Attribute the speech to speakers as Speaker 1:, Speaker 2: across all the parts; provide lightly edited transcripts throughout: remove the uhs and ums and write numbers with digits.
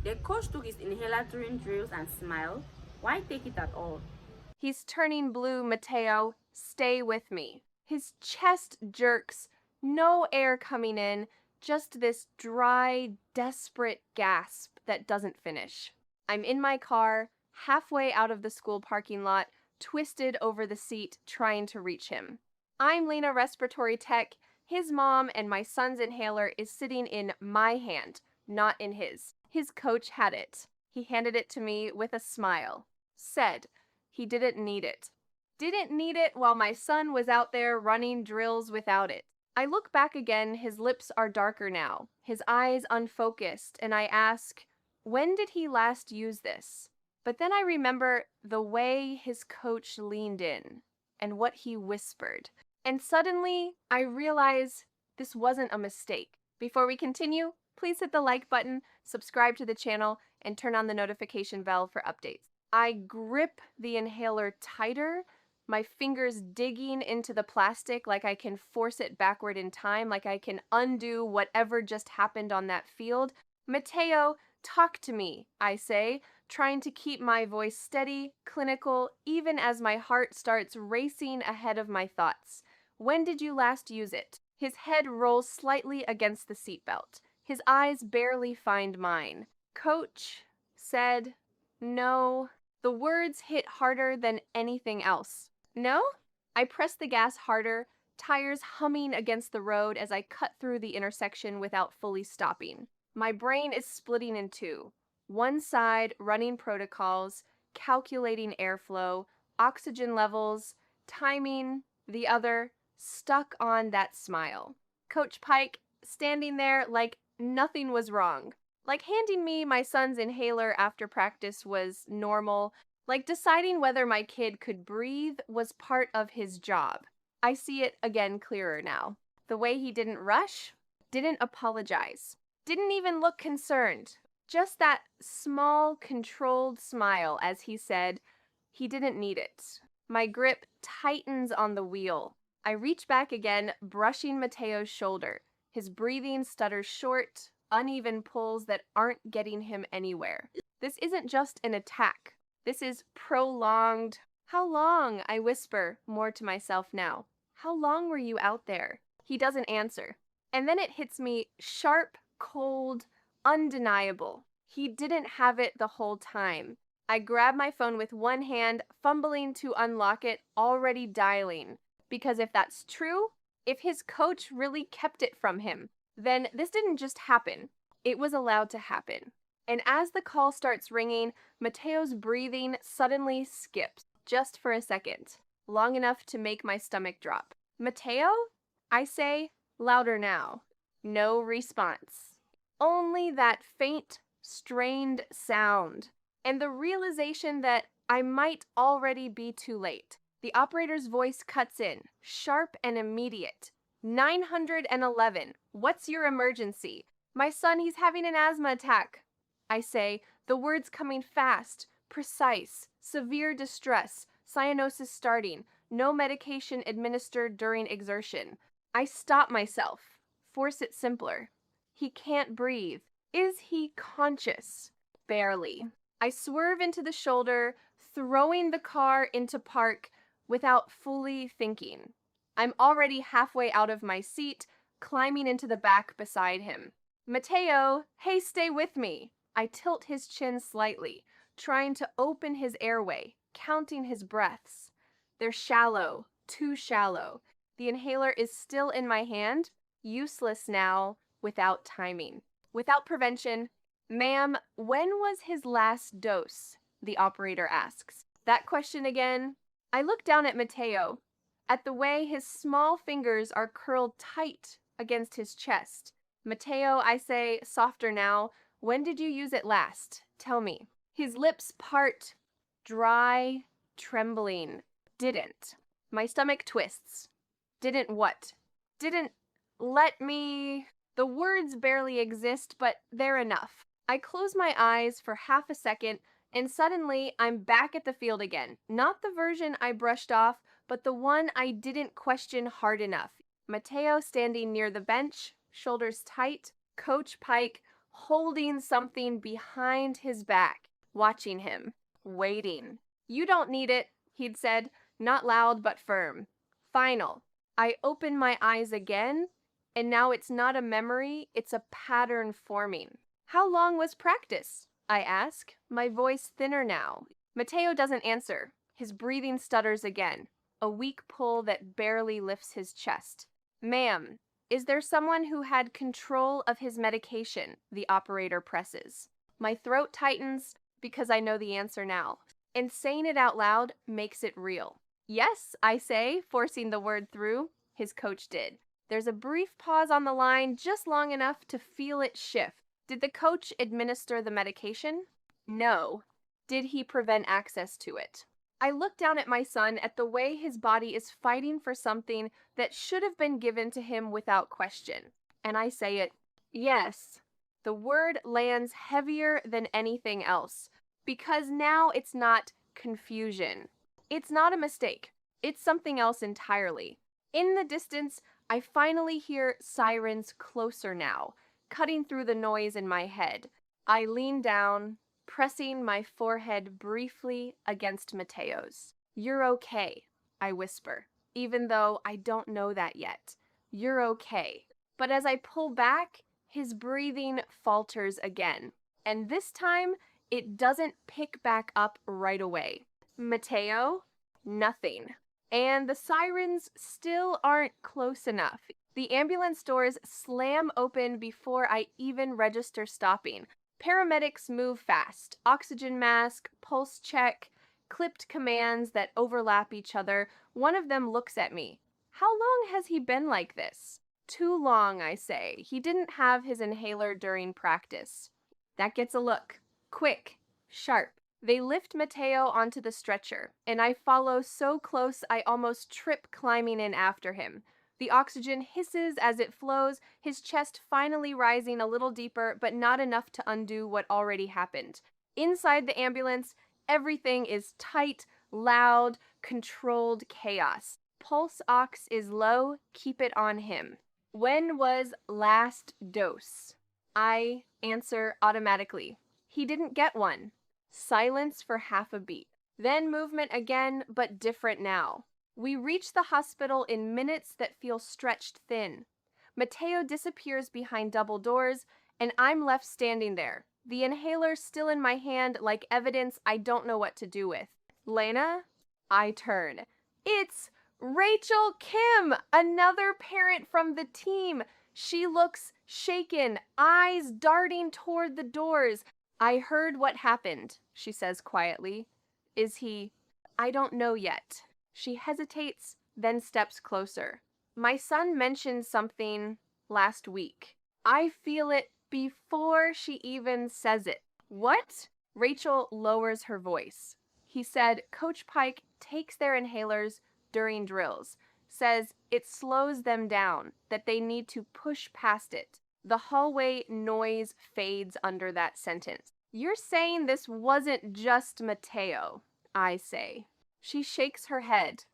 Speaker 1: The coach took his inhaler during drills and smiled. Why take it at all?
Speaker 2: He's turning blue, Mateo. Stay with me. His chest jerks, no air coming in, just this dry, desperate gasp that doesn't finish. I'm in my car, halfway out of the school parking lot, twisted over the seat, trying to reach him. I'm Lena, respiratory tech. His mom and my son's inhaler is sitting in my hand, not in his. His coach had it. He handed it to me with a smile. Said he didn't need it. Didn't need it while my son was out there running drills without it. I look back again, his lips are darker now, his eyes unfocused, and I ask, when did he last use this? But then I remember the way his coach leaned in and what he whispered. And suddenly, I realize this wasn't a mistake. Before we continue, please hit the like button, subscribe to the channel, and turn on the notification bell for updates. I grip the inhaler tighter, my fingers digging into the plastic like I can force it backward in time, like I can undo whatever just happened on that field. Mateo, talk to me, I say, trying to keep my voice steady, clinical, even as my heart starts racing ahead of my thoughts. When did you last use it? His head rolls slightly against the seatbelt. His eyes barely find mine. Coach said, no. The words hit harder than anything else. No? I press the gas harder, tires humming against the road as I cut through the intersection without fully stopping. My brain is splitting in two. One side running protocols, calculating airflow, oxygen levels, timing. The other stuck on that smile. Coach Pike standing there like nothing was wrong. Like handing me my son's inhaler after practice was normal. Like deciding whether my kid could breathe was part of his job. I see it again clearer now. The way he didn't rush, didn't apologize, didn't even look concerned. Just that small, controlled smile as he said, he didn't need it. My grip tightens on the wheel. I reach back again, brushing Mateo's shoulder. His breathing stutters short, uneven pulls that aren't getting him anywhere. This isn't just an attack. This is prolonged. How long? I whisper, more to myself now. How long were you out there? He doesn't answer. And then it hits me sharp, cold, undeniable. He didn't have it the whole time. I grab my phone with one hand, fumbling to unlock it, already dialing. Because if that's true, if his coach really kept it from him, then this didn't just happen. It was allowed to happen. And as the call starts ringing, Mateo's breathing suddenly skips, just for a second, long enough to make my stomach drop. Mateo? I say, louder now. No response. Only that faint, strained sound, and the realization that I might already be too late. The operator's voice cuts in, sharp and immediate. 911. What's your emergency? My son, he's having an asthma attack. I say, the words coming fast, precise, severe distress, cyanosis starting, no medication administered during exertion. I stop myself, force it simpler. He can't breathe. Is he conscious? Barely. I swerve into the shoulder, throwing the car into park without fully thinking. I'm already halfway out of my seat, climbing into the back beside him. Mateo, hey, stay with me. I tilt his chin slightly, trying to open his airway, counting his breaths. They're shallow, too shallow. The inhaler is still in my hand, useless now, without timing, without prevention. Ma'am, when was his last dose? The operator asks. That question again. I look down at Mateo, at the way his small fingers are curled tight against his chest. Mateo, I say, softer now, when did you use it last? Tell me. His lips part, dry, trembling. Didn't. My stomach twists. Didn't what? Didn't let me... The words barely exist, but they're enough. I close my eyes for half a second, and suddenly I'm back at the field again. Not the version I brushed off, but the one I didn't question hard enough. Mateo standing near the bench, shoulders tight, Coach Pike holding something behind his back, watching him, waiting. "You don't need it," he'd said, not loud but firm. Final. I open my eyes again, and now it's not a memory, it's a pattern forming. "How long was practice?" I ask, my voice thinner now. Mateo doesn't answer. His breathing stutters again, a weak pull that barely lifts his chest. "Ma'am, is there someone who had control of his medication?" the operator presses. My throat tightens because I know the answer now, and saying it out loud makes it real. "Yes," I say, forcing the word through. His coach did. There's a brief pause on the line, just long enough to feel it shift. Did the coach administer the medication? No. Did he prevent access to it? I look down at my son at the way his body is fighting for something that should have been given to him without question. And I say it, yes. The word lands heavier than anything else, because now it's not confusion. It's not a mistake. It's something else entirely. In the distance, I finally hear sirens closer now, cutting through the noise in my head. I lean down, pressing my forehead briefly against Mateo's. "You're okay," I whisper, even though I don't know that yet. "You're okay." But as I pull back, his breathing falters again. And this time, it doesn't pick back up right away. "Mateo?" Nothing. And the sirens still aren't close enough. The ambulance doors slam open before I even register stopping. Paramedics move fast. Oxygen mask, pulse check, clipped commands that overlap each other. One of them looks at me. "How long has he been like this?" "Too long," I say. "He didn't have his inhaler during practice." That gets a look. Quick, sharp. They lift Mateo onto the stretcher, and I follow so close I almost trip climbing in after him. The oxygen hisses as it flows, his chest finally rising a little deeper, but not enough to undo what already happened. Inside the ambulance, everything is tight, loud, controlled chaos. Pulse ox is low, keep it on him. "When was last dose?" I answer automatically. "He didn't get one." Silence for half a beat. Then movement again, but different now. We reach the hospital in minutes that feel stretched thin. Mateo disappears behind double doors, and I'm left standing there, the inhaler still in my hand like evidence I don't know what to do with. "Lena?" I turn. It's Rachel Kim, another parent from the team. She looks shaken, eyes darting toward the doors. "I heard what happened," she says quietly. "Is he—" "I don't know yet." She hesitates, then steps closer. "My son mentioned something last week." I feel it before she even says it. "What?" Rachel lowers her voice. "He said Coach Pike takes their inhalers during drills, says it slows them down, that they need to push past it." The hallway noise fades under that sentence. "You're saying this wasn't just Mateo," I say. She shakes her head.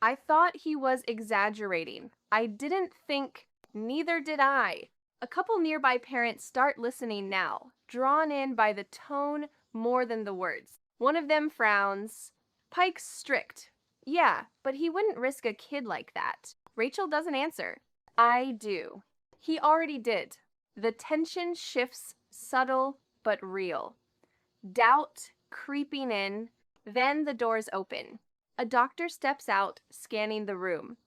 Speaker 2: "I thought he was exaggerating. I didn't think—" "Neither did I." A couple nearby parents start listening now, drawn in by the tone more than the words. One of them frowns. "Pike's strict." "Yeah, but he wouldn't risk a kid like that." Rachel doesn't answer. I do. He already did. The tension shifts, subtle but real. Doubt creeping in, then the doors open. A doctor steps out, scanning the room.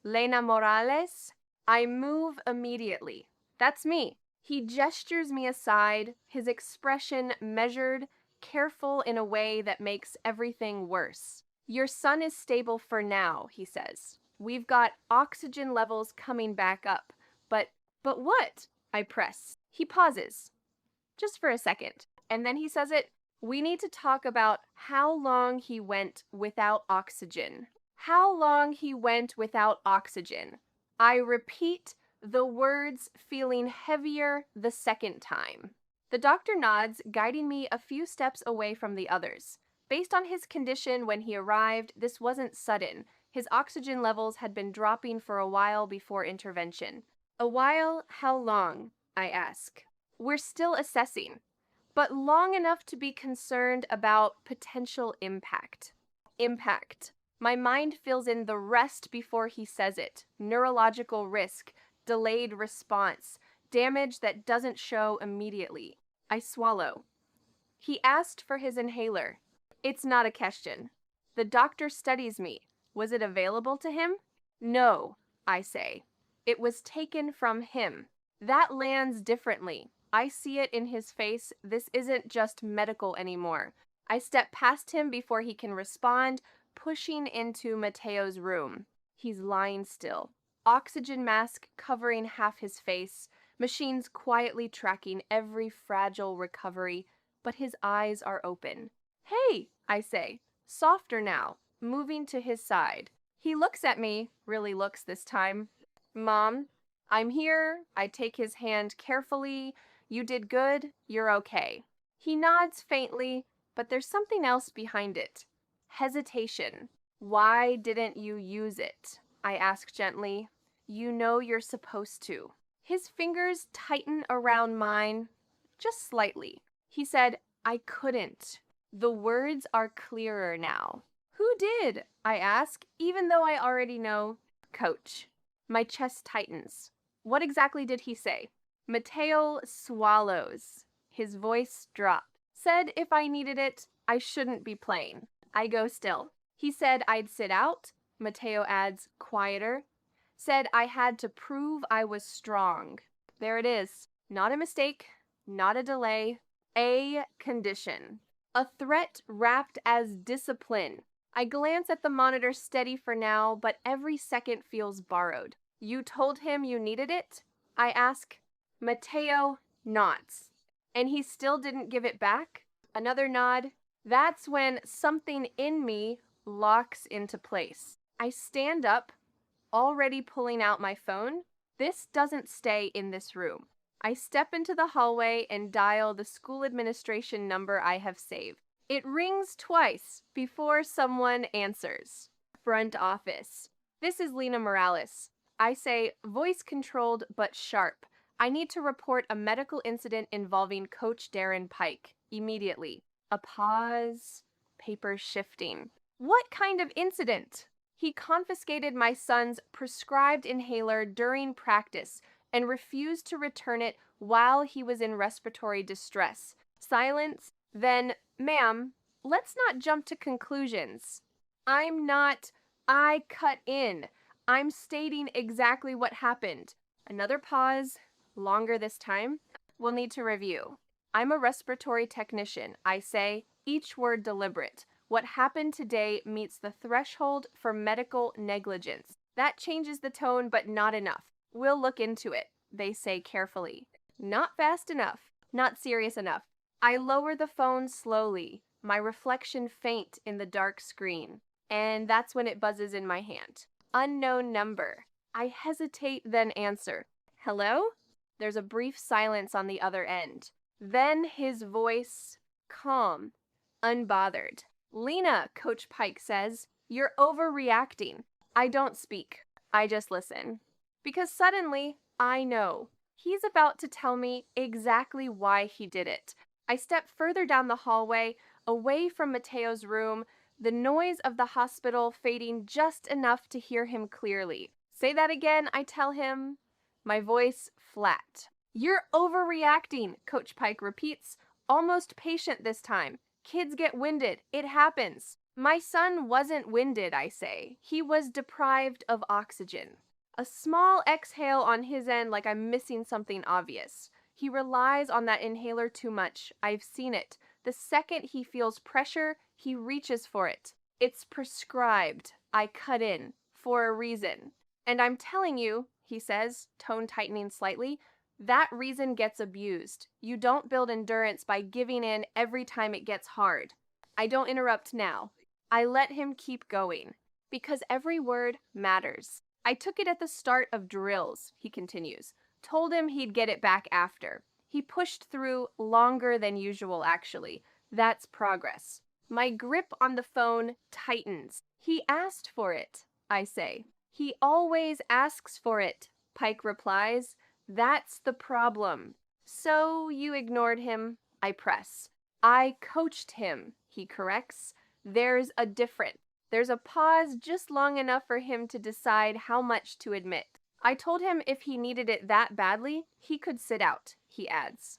Speaker 2: "Lena Morales?" I move immediately. That's me. He gestures me aside, his expression measured, careful in a way that makes everything worse. "Your son is stable for now," he says. "We've got oxygen levels coming back up. But what?" I press. He pauses. Just for a second. And then he says it. "We need to talk about how long he went without oxygen." How long he went without oxygen. I repeat the words, feeling heavier the second time. The doctor nods, guiding me a few steps away from the others. Based on his condition when he arrived, this wasn't sudden. His oxygen levels had been dropping for a while before intervention. "A while? How long?" I ask. We're still assessing, but long enough to be concerned about potential impact. Impact. My mind fills in the rest before he says it. Neurological risk, delayed response, damage that doesn't show immediately. I swallow. He asked for his inhaler. It's not a question. The doctor studies me. Was it available to him? No, I say. It was taken from him. That lands differently. I see it in his face. This isn't just medical anymore. I step past him before he can respond, pushing into Mateo's room. He's lying still. Oxygen mask covering half his face, machines quietly tracking every fragile recovery, but his eyes are open. Hey, I say, softer now, moving to his side. He looks at me, really looks this time. Mom, I'm here. I take his hand carefully. You did good. You're okay. He nods faintly, but there's something else behind it. Hesitation. Why didn't you use it? I ask gently. You know you're supposed to. His fingers tighten around mine, just slightly. He said, I couldn't. The words are clearer now. Who did? I ask, even though I already know. Coach. My chest tightens. What exactly did he say? Mateo swallows. His voice dropped. Said if I needed it, I shouldn't be playing. I go still. He said I'd sit out. Mateo adds, quieter. Said I had to prove I was strong. There it is. Not a mistake, not a delay, a condition. A threat wrapped as discipline. I glance at the monitor steady for now, but every second feels borrowed. You told him you needed it? I ask. Mateo nods. And he still didn't give it back? Another nod. That's when something in me locks into place. I stand up, already pulling out my phone. This doesn't stay in this room. I step into the hallway and dial the school administration number I have saved. It rings twice before someone answers. Front office. This is Lena Morales. I say, voice controlled but sharp. I need to report a medical incident involving Coach Darren Pike. Immediately. A pause. Paper shifting. What kind of incident? He confiscated my son's prescribed inhaler during practice and refused to return it while he was in respiratory distress. Silence. Then, ma'am, let's not jump to conclusions. I cut in. I'm stating exactly what happened. Another pause, longer this time. We'll need to review. I'm a respiratory technician. I say, each word deliberate. What happened today meets the threshold for medical negligence. That changes the tone, but not enough. We'll look into it, they say carefully. Not fast enough. Not serious enough. I lower the phone slowly, my reflection faint in the dark screen. And that's when it buzzes in my hand. Unknown number. I hesitate, then answer. Hello? There's a brief silence on the other end. Then his voice, calm, unbothered. Lena, Coach Pike says, you're overreacting. I don't speak. I just listen. Because suddenly, I know. He's about to tell me exactly why he did it. I step further down the hallway, away from Mateo's room, the noise of the hospital fading just enough to hear him clearly. Say that again, I tell him. My voice flat. You're overreacting, Coach Pike repeats, almost patient this time. Kids get winded. It happens. My son wasn't winded, I say. He was deprived of oxygen. A small exhale on his end like I'm missing something obvious. He relies on that inhaler too much. I've seen it. The second he feels pressure, he reaches for it. It's prescribed. I cut in. For a reason. And I'm telling you, he says, tone tightening slightly, that reason gets abused. You don't build endurance by giving in every time it gets hard. I don't interrupt now. I let him keep going. Because every word matters. I took it at the start of drills, he continues. Told him he'd get it back after. He pushed through longer than usual, actually. That's progress. My grip on the phone tightens. He asked for it, I say. He always asks for it, Pike replies. That's the problem. So you ignored him? I press. I coached him, he corrects. There's a difference. There's a pause just long enough for him to decide how much to admit. I told him if he needed it that badly, he could sit out, he adds.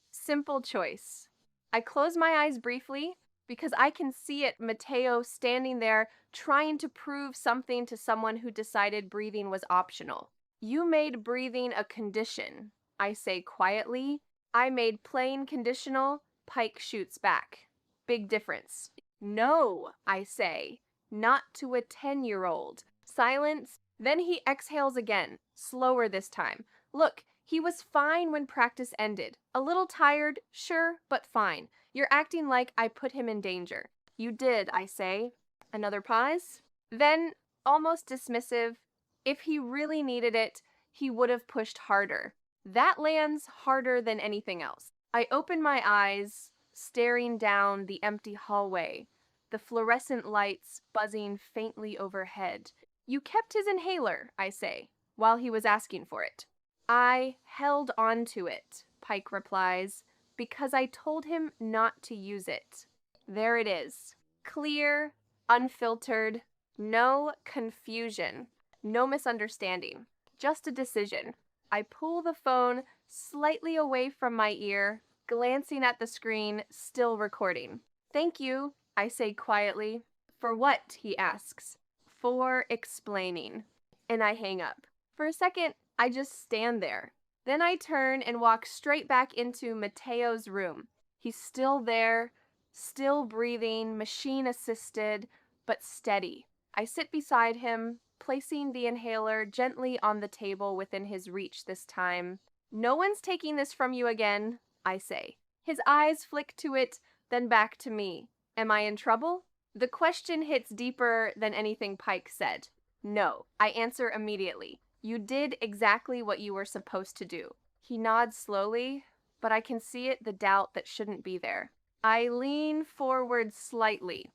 Speaker 2: Simple choice. I close my eyes briefly because I can see it, Mateo standing there trying to prove something to someone who decided breathing was optional. You made breathing a condition, I say quietly. I made plain conditional, Pike shoots back. Big difference. No, I say, not to a 10-year-old. Silence. Then he exhales again, slower this time. Look, he was fine when practice ended. A little tired, sure, but fine. You're acting like I put him in danger. You did, I say. Another pause. Then, almost dismissive, if he really needed it, he would have pushed harder. That lands harder than anything else. I open my eyes, staring down the empty hallway, the fluorescent lights buzzing faintly overhead. You kept his inhaler, I say, while he was asking for it. I held on to it, Pike replies, because I told him not to use it. There it is. Clear, unfiltered, no confusion, no misunderstanding, just a decision. I pull the phone slightly away from my ear, glancing at the screen, still recording. Thank you, I say quietly. For what? He asks. For explaining. And I hang up. For a second, I just stand there. Then I turn and walk straight back into Mateo's room. He's still there, still breathing, machine-assisted, but steady. I sit beside him, placing the inhaler gently on the table within his reach this time. No one's taking this from you again, I say. His eyes flick to it, then back to me. Am I in trouble? The question hits deeper than anything Pike said. No, I answer immediately. You did exactly what you were supposed to do. He nods slowly, but I can see it, the doubt that shouldn't be there. I lean forward slightly.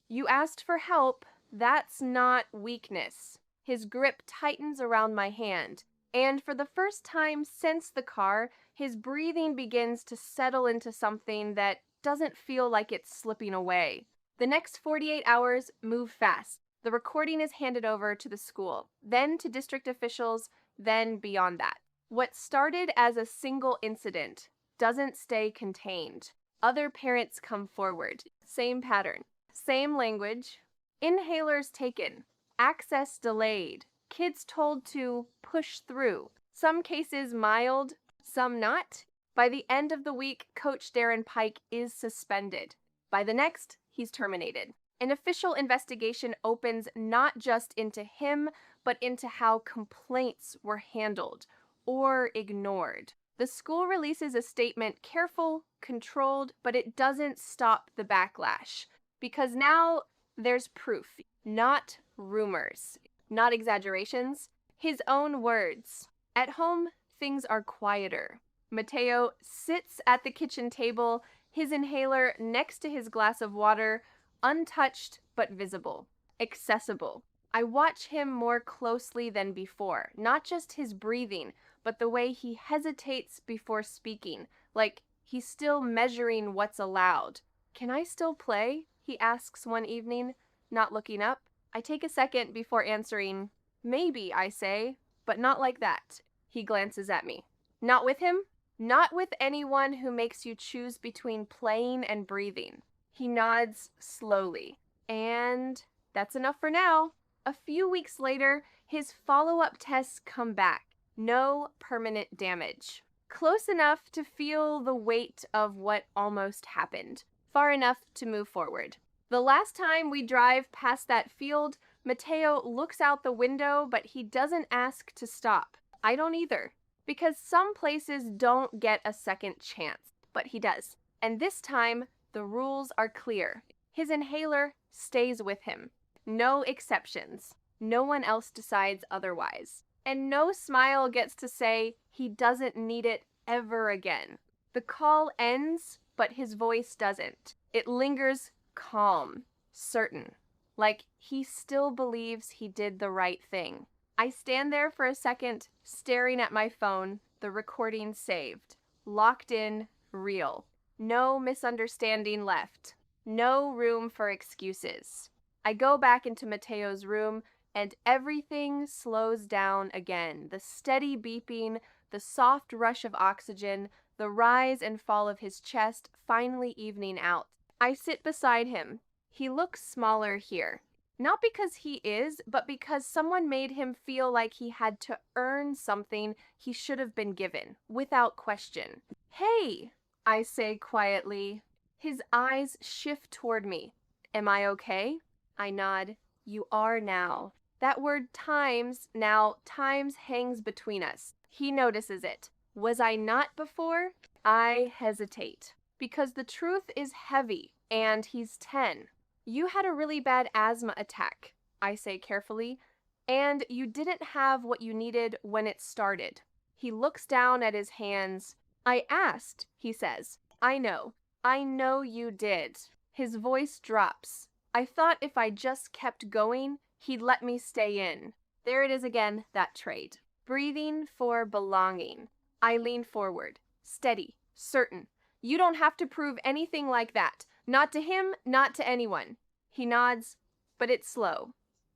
Speaker 2: You asked for help. That's not weakness. His grip tightens around my hand, and for the first time since the car, his breathing begins to settle into something that doesn't feel like it's slipping away. The next 48 hours move fast. The recording is handed over to the school, then to district officials, then beyond that. What started as a single incident doesn't stay contained. Other parents come forward. Same pattern. Same language. Inhalers taken. Access delayed. Kids told to push through. Some cases mild, some not. By the end of the week, Coach Darren Pike is suspended. By the next, he's terminated. An official investigation opens not just into him, but into how complaints were handled or ignored. The school releases a statement, careful, controlled, but it doesn't stop the backlash. Because now there's proof, not rumors, not exaggerations, his own words. At home, things are quieter. Mateo sits at the kitchen table, his inhaler next to his glass of water, untouched but visible, accessible. I watch him more closely than before, not just his breathing, but the way he hesitates before speaking, like he's still measuring what's allowed. Can I still play? He asks one evening, not looking up. I take a second before answering. Maybe, I say, but not like that. He glances at me. Not with him? Not with anyone who makes you choose between playing and breathing. He nods slowly. And that's enough for now. A few weeks later, his follow-up tests come back. No permanent damage. Close enough to feel the weight of what almost happened. Far enough to move forward. The last time we drive past that field, Mateo looks out the window, but he doesn't ask to stop. I don't either. Because some places don't get a second chance. But he does. And this time, the rules are clear. His inhaler stays with him. No exceptions. No one else decides otherwise. And no smile gets to say he doesn't need it ever again. The call ends, but his voice doesn't. It lingers calm, certain, like he still believes he did the right thing. I stand there for a second, staring at my phone, the recording saved. locked in, real. No misunderstanding left. No room for excuses. I go back into Mateo's room and everything slows down again. The steady beeping, the soft rush of oxygen, the rise and fall of his chest finally evening out. I sit beside him. He looks smaller here. Not because he is, but because someone made him feel like he had to earn something he should have been given, without question. "Hey," I say quietly. His eyes shift toward me. "Am I okay?" I nod. "You are now." That word times hangs between us. He notices it. Was I not before? I hesitate. Because the truth is heavy, and he's 10. "You had a really bad asthma attack," I say carefully, "and you didn't have what you needed when it started." He looks down at his hands. "I asked," he says. I know you did." His voice drops. "I thought if I just kept going, he'd let me stay in." There it is again, that trait. Breathing for belonging. I lean forward, steady, certain. "You don't have to prove anything like that. Not to him, not to anyone." He nods, but it's slow.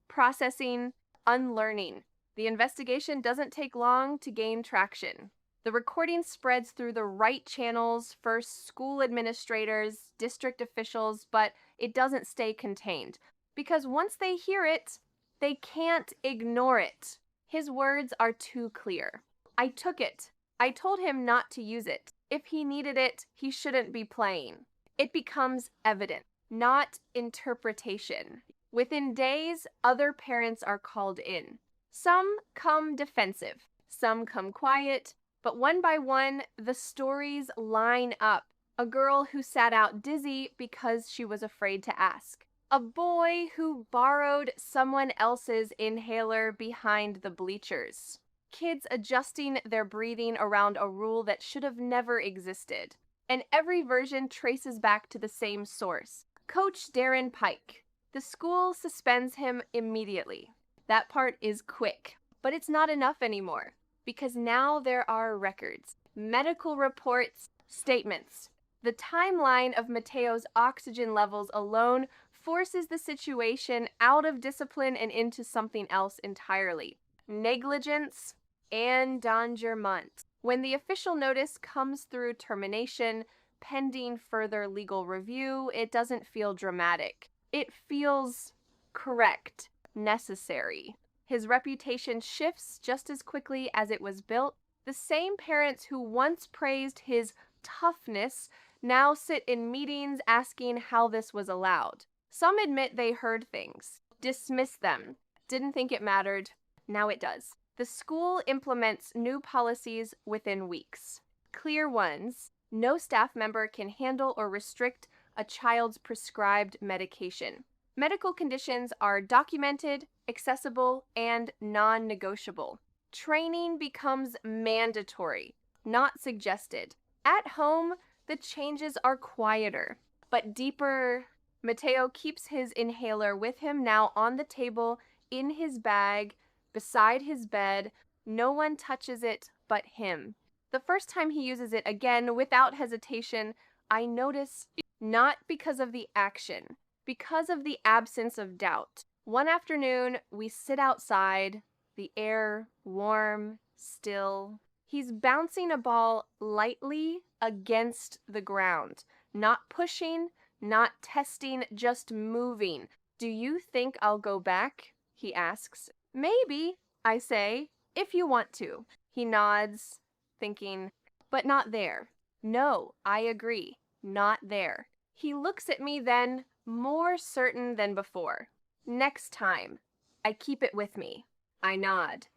Speaker 2: Processing, unlearning. The investigation doesn't take long to gain traction. The recording spreads through the right channels, first school administrators, district officials, but it doesn't stay contained. Because once they hear it, they can't ignore it. His words are too clear. "I took it. I told him not to use it. If he needed it, he shouldn't be playing." It becomes evident, not interpretation. Within days, other parents are called in. Some come defensive, some come quiet, but one by one, the stories line up. A girl who sat out dizzy because she was afraid to ask. A boy who borrowed someone else's inhaler behind the bleachers. Kids adjusting their breathing around a rule that should have never existed. And every version traces back to the same source. Coach Darren Pike. The school suspends him immediately. That part is quick, but it's not enough anymore. Because now there are records, medical reports, statements. The timeline of Mateo's oxygen levels alone forces the situation out of discipline and into something else entirely. Negligence, endangerment. When the official notice comes through termination, pending further legal review, it doesn't feel dramatic. It feels correct, necessary. His reputation shifts just as quickly as it was built. The same parents who once praised his toughness now sit in meetings asking how this was allowed. Some admit they heard things, dismiss them, didn't think it mattered. Now it does. The school implements new policies within weeks. Clear ones. No staff member can handle or restrict a child's prescribed medication. Medical conditions are documented, accessible, and non-negotiable. Training becomes mandatory, not suggested. At home, the changes are quieter, but deeper. Mateo keeps his inhaler with him now on the table, in his bag, beside his bed. No one touches it but him. The first time he uses it again without hesitation, I notice not because of the action, because of the absence of doubt. One afternoon, we sit outside, the air warm, still. He's bouncing a ball lightly against the ground, not pushing, not testing, just moving. "Do you think I'll go back?" he asks. "Maybe," I say, "if you want to." He nods, thinking, "But not there." No, I agree, not there. He looks at me then, more certain than before. "Next time, I keep it with me." I nod.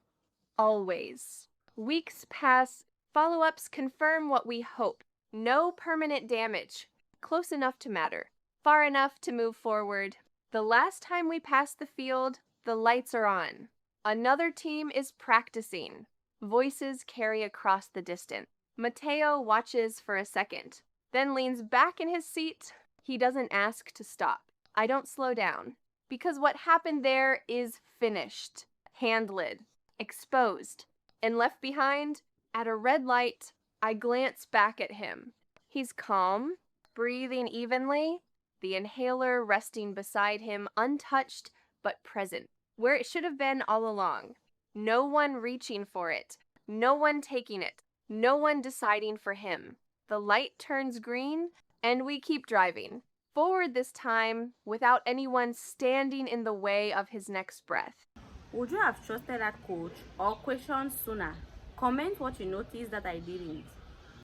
Speaker 2: Always. Weeks pass. Follow-ups confirm what we hope. No permanent damage. Close enough to matter. Far enough to move forward. The last time we passed the field, the lights are on. Another team is practicing. Voices carry across the distance. Mateo watches for a second, then leans back in his seat. He doesn't ask to stop. I don't slow down, because what happened there is finished, handled, exposed, and left behind at a red light. I glance back at him. He's calm, breathing evenly, the inhaler resting beside him, untouched but present, where it should have been all along. No one reaching for it, no one taking it, no one deciding for him. The light turns green, and we keep driving. Forward this time, without anyone standing in the way of his next breath.
Speaker 1: Would you have trusted that coach or questioned sooner? Comment what you noticed that I didn't.